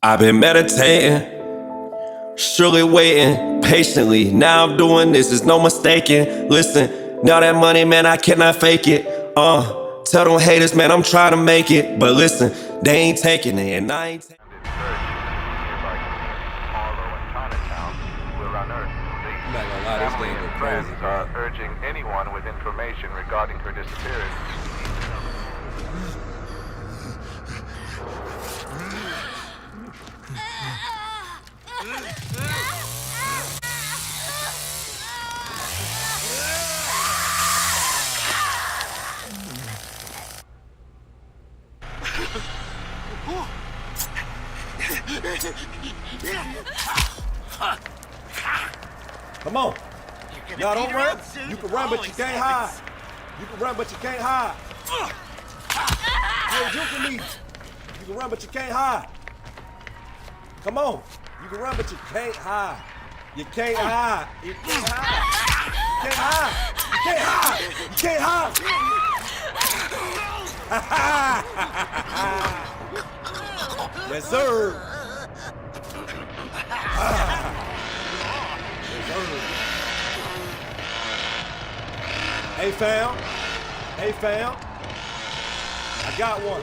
I've been meditating, surely waiting patiently. Now I'm doing this, there's no mistaking. Listen, now that money, man, I cannot fake it. Tell them haters, man, I'm trying to make it. But listen, they ain't taking it, and I ain't taking it. Friends are urging anyone with information regarding her disappearance. Come on. Y'all don't run. You can run, but you can't hide. You can run, but you can't hide. Hey, you can leave. You can run, but you can't hide. Come on. You can run, but you can't hide. You can't hide. You can't hide. You can't hide. You can't hide. You can't hide. Yes, sir. Yes, sir. Hey fam, I got one.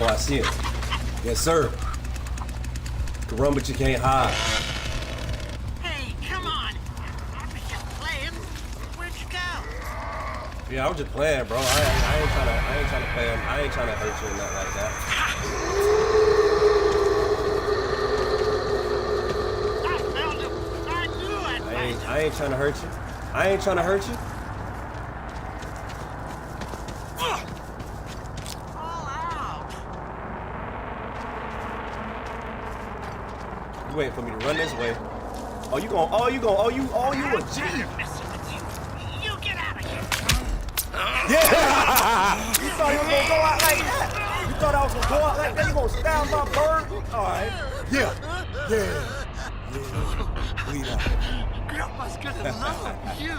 Oh, I see it. Yes, sir. You can run, but you can't hide. Hey, come on. I was just playing. Where'd you go? Yeah, I was just playing, bro. I ain't trying to play him. I ain't trying to hurt you or nothing like that. I found him. I knew I'd find him. I ain't trying to hurt you. I ain't trying to hurt you. You waiting for me to run this way? Oh, you a G. You get out of here. Yeah! You thought you was gonna go out like that? You thought I was gonna go out like that? You gonna stab my bird? All right. Yeah. Bleed out. Grandpa's gonna love you.